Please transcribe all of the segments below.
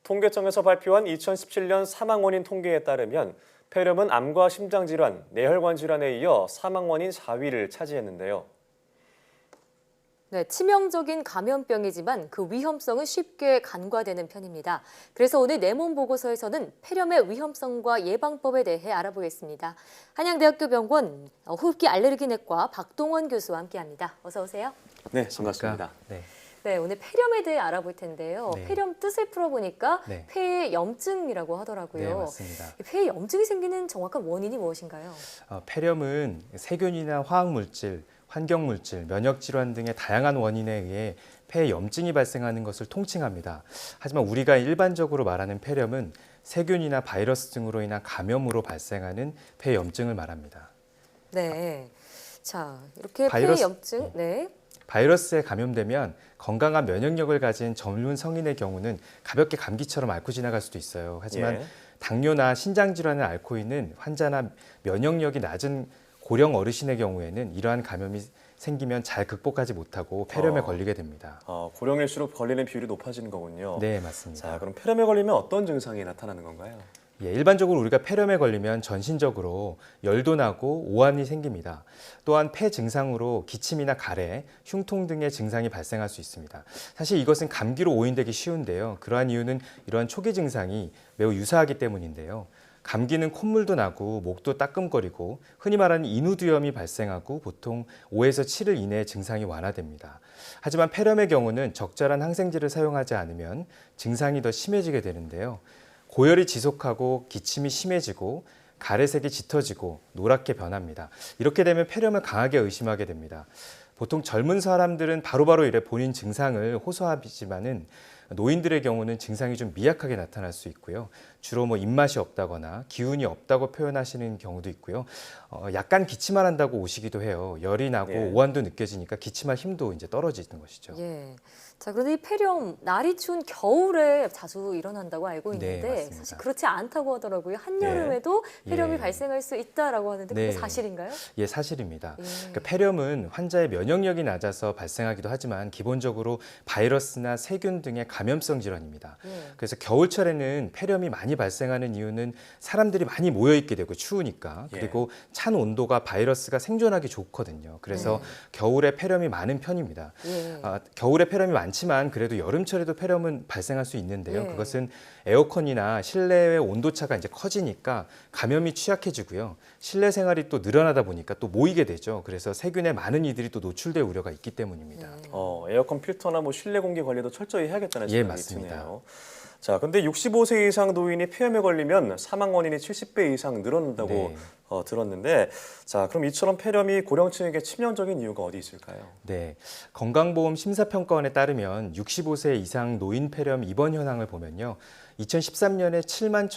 통계청에서 발표한 2017년 사망 원인 통계에 따르면 폐렴은 암과 심장질환, 뇌혈관 질환에 이어 사망 원인 4위를 차지했는데요. 네, 치명적인 감염병이지만 그 위험성은 쉽게 간과되는 편입니다. 그래서 오늘 내 몸 보고서에서는 폐렴의 위험성과 예방법에 대해 알아보겠습니다. 한양대학교 병원 호흡기 알레르기내과 박동원 교수와 함께합니다. 어서 오세요. 네, 반갑습니다. 네, 오늘 폐렴에 대해 알아볼 텐데요. 네. 폐렴 뜻을 풀어보니까 네. 폐의 염증이라고 하더라고요. 네, 맞습니다. 폐의 염증이 생기는 정확한 원인이 무엇인가요? 폐렴은 세균이나 화학물질, 환경물질, 면역질환 등의 다양한 원인에 의해 폐에 염증이 발생하는 것을 통칭합니다. 하지만 우리가 일반적으로 말하는 폐렴은 세균이나 바이러스 등으로 인한 감염으로 발생하는 폐염증을 말합니다. 네, 자 이렇게 바이러스- 폐의 염증, 네. 바이러스에 감염되면 건강한 면역력을 가진 젊은 성인의 경우는 가볍게 감기처럼 앓고 지나갈 수도 있어요. 하지만 예. 당뇨나 신장 질환을 앓고 있는 환자나 면역력이 낮은 고령 어르신의 경우에는 이러한 감염이 생기면 잘 극복하지 못하고 폐렴에 걸리게 됩니다. 고령일수록 걸리는 비율이 높아지는 거군요. 네, 맞습니다. 자, 그럼 폐렴에 걸리면 어떤 증상이 나타나는 건가요? 예, 일반적으로 우리가 폐렴에 걸리면 전신적으로 열도 나고 오한이 생깁니다. 또한 폐 증상으로 기침이나 가래, 흉통 등의 증상이 발생할 수 있습니다. 사실 이것은 감기로 오인되기 쉬운데요. 그러한 이유는 이러한 초기 증상이 매우 유사하기 때문인데요. 감기는 콧물도 나고 목도 따끔거리고 흔히 말하는 인후두염이 발생하고 보통 5에서 7일 이내에 증상이 완화됩니다. 하지만 폐렴의 경우는 적절한 항생제를 사용하지 않으면 증상이 더 심해지게 되는데요. 고열이 지속하고 기침이 심해지고 가래색이 짙어지고 노랗게 변합니다. 이렇게 되면 폐렴을 강하게 의심하게 됩니다. 보통 젊은 사람들은 바로바로 이래 본인 증상을 호소하지만은 노인들의 경우는 증상이 좀 미약하게 나타날 수 있고요. 주로 입맛이 없다거나 기운이 없다고 표현하시는 경우도 있고요. 약간 기침만 한다고 오시기도 해요. 열이 나고 예. 오한도 느껴지니까 기침할 힘도 이제 떨어지는 것이죠. 예. 자, 그런데 이 폐렴 날이 추운 겨울에 자주 일어난다고 알고 네, 있는데 맞습니다. 사실 그렇지 않다고 하더라고요. 한여름에도 폐렴이 예. 발생할 수 있다라고 하는데 그게 네. 사실인가요? 예, 사실입니다. 예. 그러니까 폐렴은 환자의 면역력이 낮아서 발생하기도 하지만 기본적으로 바이러스나 세균 등의 감염성 질환입니다. 예. 그래서 겨울철에는 폐렴이 많이 발생하는 이유는 사람들이 많이 모여 있게 되고 추우니까 예. 그리고 찬 온도가 바이러스가 생존하기 좋거든요. 그래서 겨울에 폐렴이 많은 편입니다. 예. 겨울에 폐렴이 많지만 그래도 여름철에도 폐렴은 발생할 수 있는데요. 예. 그것은 에어컨이나 실내의 온도차가 이제 커지니까 감염이 취약해지고요. 실내 생활이 또 늘어나다 보니까 또 모이게 되죠. 그래서 세균에 많은 이들이 또 노출될 우려가 있기 때문입니다. 에어컨 필터나 실내 공기 관리도 철저히 해야겠다는 예, 생각이 맞습니다. 드네요. 자, 근데 65세 이상 노인이 폐렴에 걸리면 사망 원인이 70배 이상 늘어난다고 네. 들었는데, 자, 그럼 이처럼 폐렴이 고령층에게 치명적인 이유가 어디 있을까요? 네, 건강보험 심사평가원에 따르면 65세 이상 노인 폐렴 입원 현황을 보면요. 2013년에 7만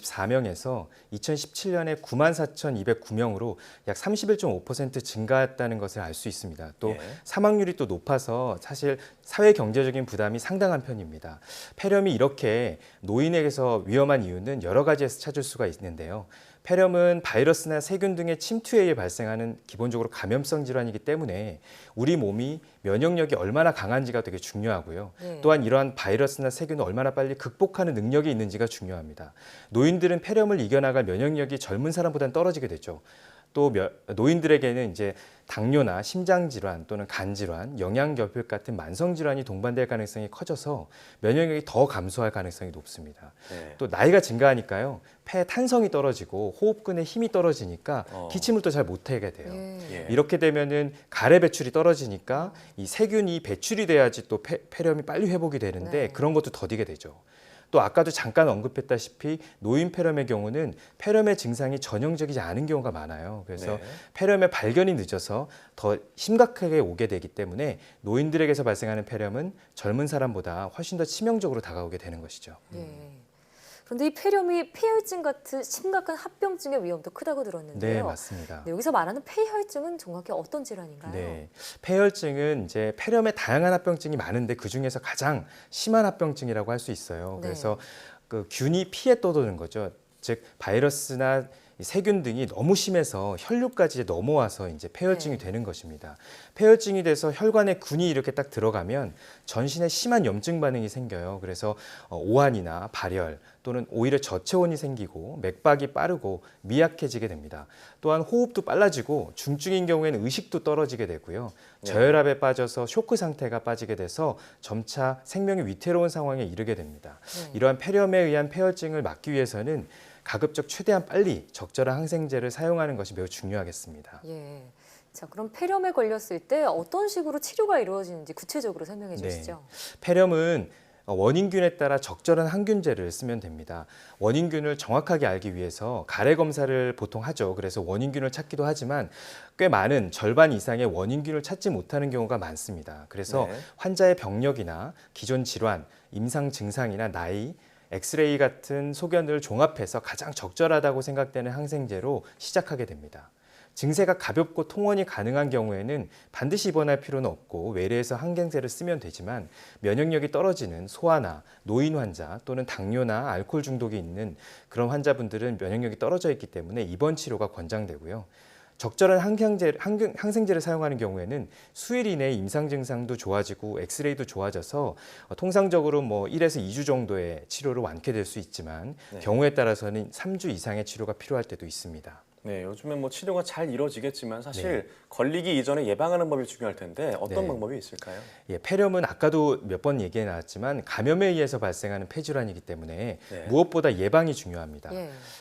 1,624명에서 2017년에 9만 4,209명으로 약 31.5% 증가했다는 것을 알 수 있습니다. 또 예. 사망률이 또 높아서 사실 사회 경제적인 부담이 상당한 편입니다. 폐렴이 이렇게 노인에게서 위험한 이유는 여러 가지에서 찾을 수가 있는데요. 폐렴은 바이러스나 세균 등의 침투에 의해 발생하는 기본적으로 감염성 질환이기 때문에 우리 몸이 면역력이 얼마나 강한지가 되게 중요하고요. 네. 또한 이러한 바이러스나 세균을 얼마나 빨리 극복하는 능력이 있는지가 중요합니다. 노인들은 폐렴을 이겨나갈 면역력이 젊은 사람보다는 떨어지게 되죠. 또 노인들에게는 이제 당뇨나 심장 질환 또는 간 질환, 영양결핍 같은 만성 질환이 동반될 가능성이 커져서 면역력이 더 감소할 가능성이 높습니다. 네. 또 나이가 증가하니까요. 폐 탄성이 떨어지고 호흡근의 힘이 떨어지니까 기침을 또 잘 못하게 돼요. 예. 이렇게 되면은 가래 배출이 떨어지니까 이 세균이 배출이 돼야지 또 폐렴이 빨리 회복이 되는데 네. 그런 것도 더디게 되죠. 또 아까도 잠깐 언급했다시피 노인 폐렴의 경우는 폐렴의 증상이 전형적이지 않은 경우가 많아요. 그래서 네. 폐렴의 발견이 늦어서 더 심각하게 오게 되기 때문에 노인들에게서 발생하는 폐렴은 젊은 사람보다 훨씬 더 치명적으로 다가오게 되는 것이죠. 예. 그런데 이 폐렴이 폐혈증 같은 심각한 합병증의 위험도 크다고 들었는데요. 네, 맞습니다. 네, 여기서 말하는 폐혈증은 정확히 어떤 질환인가요? 네, 폐혈증은 이제 폐렴의 다양한 합병증이 많은데 그 중에서 가장 심한 합병증이라고 할 수 있어요. 네. 그래서 그 균이 피에 떠도는 거죠. 즉 바이러스나 이 세균 등이 너무 심해서 혈류까지 넘어와서 이제 폐혈증이 되는 것입니다. 폐혈증이 돼서 혈관에 균이 이렇게 딱 들어가면 전신에 심한 염증 반응이 생겨요. 그래서 오한이나 발열 또는 오히려 저체온이 생기고 맥박이 빠르고 미약해지게 됩니다. 또한 호흡도 빨라지고 중증인 경우에는 의식도 떨어지게 되고요. 저혈압에 빠져서 쇼크 상태가 빠지게 돼서 점차 생명이 위태로운 상황에 이르게 됩니다. 이러한 폐렴에 의한 폐혈증을 막기 위해서는 가급적 최대한 빨리 적절한 항생제를 사용하는 것이 매우 중요하겠습니다. 예. 자, 그럼 폐렴에 걸렸을 때 어떤 식으로 치료가 이루어지는지 구체적으로 설명해 주시죠. 폐렴은 원인균에 따라 적절한 항균제를 쓰면 됩니다. 원인균을 정확하게 알기 위해서 가래 검사를 보통 하죠. 그래서 원인균을 찾기도 하지만 꽤 많은 절반 이상의 원인균을 찾지 못하는 경우가 많습니다. 그래서 환자의 병력이나 기존 질환, 임상 증상이나 나이, 엑스레이 같은 소견을 종합해서 가장 적절하다고 생각되는 항생제로 시작하게 됩니다. 증세가 가볍고 통원이 가능한 경우에는 반드시 입원할 필요는 없고 외래에서 항생제를 쓰면 되지만 면역력이 떨어지는 소아나 노인 환자 또는 당뇨나 알코올 중독이 있는 그런 환자분들은 면역력이 떨어져 있기 때문에 입원 치료가 권장되고요. 적절한 항생제를 사용하는 경우에는 수일 이내에 임상 증상도 좋아지고 엑스레이도 좋아져서 통상적으로 1에서 2주 정도의 치료로 완쾌될 수 있지만 경우에 따라서는 3주 이상의 치료가 필요할 때도 있습니다. 네, 요즘엔 치료가 잘 이루어지겠지만 사실 걸리기 이전에 예방하는 법이 중요할 텐데 어떤 방법이 있을까요? 예, 폐렴은 아까도 몇 번 얘기해 나왔지만 감염에 의해서 발생하는 폐질환이기 때문에 무엇보다 예방이 중요합니다.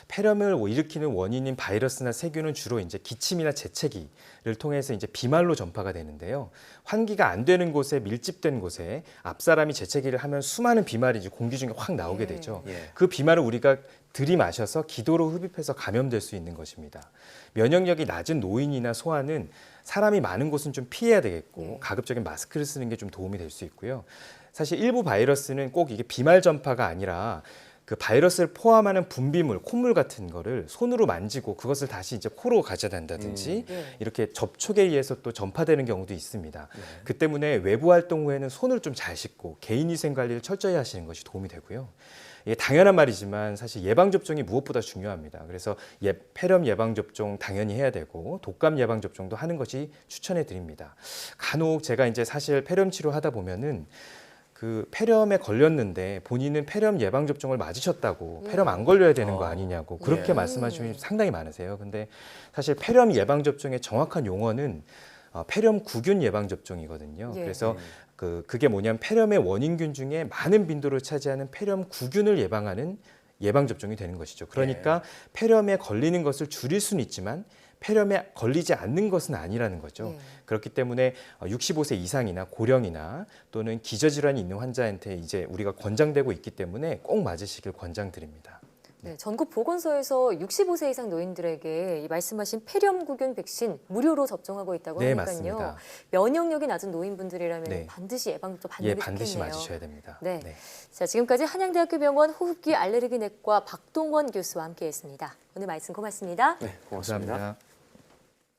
폐렴을 일으키는 원인인 바이러스나 세균은 주로 이제 기침이나 재채기를 통해서 이제 비말로 전파가 되는데요. 환기가 안 되는 곳에 밀집된 곳에 앞사람이 재채기를 하면 수많은 비말이 이제 공기 중에 확 나오게 되죠. 그 비말을 우리가 들이마셔서 기도로 흡입해서 감염될 수 있는 것입니다. 면역력이 낮은 노인이나 소아는 사람이 많은 곳은 좀 피해야 되겠고 가급적인 마스크를 쓰는 게 좀 도움이 될 수 있고요. 사실 일부 바이러스는 꼭 이게 비말 전파가 아니라 그 바이러스를 포함하는 분비물, 콧물 같은 거를 손으로 만지고 그것을 다시 이제 코로 가져간다든지 이렇게 접촉에 의해서 또 전파되는 경우도 있습니다. 그 때문에 외부 활동 후에는 손을 좀 잘 씻고 개인위생 관리를 철저히 하시는 것이 도움이 되고요. 이게 당연한 말이지만 사실 예방접종이 무엇보다 중요합니다. 그래서 폐렴 예방접종 당연히 해야 되고 독감 예방접종도 하는 것이 추천해 드립니다. 간혹 제가 이제 사실 폐렴 치료하다 보면은 그 폐렴에 걸렸는데 본인은 폐렴 예방접종을 맞으셨다고 폐렴 안 걸려야 되는 거 아니냐고 그렇게 말씀하시는 분이 상당히 많으세요. 근데 사실 폐렴 예방접종의 정확한 용어는 폐렴 구균 예방접종이거든요. 그래서 그게 뭐냐면 폐렴의 원인균 중에 많은 빈도를 차지하는 폐렴 구균을 예방하는 예방접종이 되는 것이죠. 그러니까 폐렴에 걸리는 것을 줄일 수는 있지만 폐렴에 걸리지 않는 것은 아니라는 거죠. 그렇기 때문에 65세 이상이나 고령이나 또는 기저질환이 있는 환자한테 이제 우리가 권장되고 있기 때문에 꼭 맞으시길 권장드립니다. 네, 전국 보건소에서 65세 이상 노인들에게 이 말씀하신 폐렴구균 백신 무료로 접종하고 있다고 하니까요. 맞습니다. 면역력이 낮은 노인분들이라면 반드시 예방접종 받는 게 반드시 좋겠네요. 맞으셔야 됩니다. 자, 지금까지 한양대학교 병원 호흡기 알레르기내과 박동원 교수와 함께했습니다. 오늘 말씀 고맙습니다. 네, 고맙습니다. 감사합니다.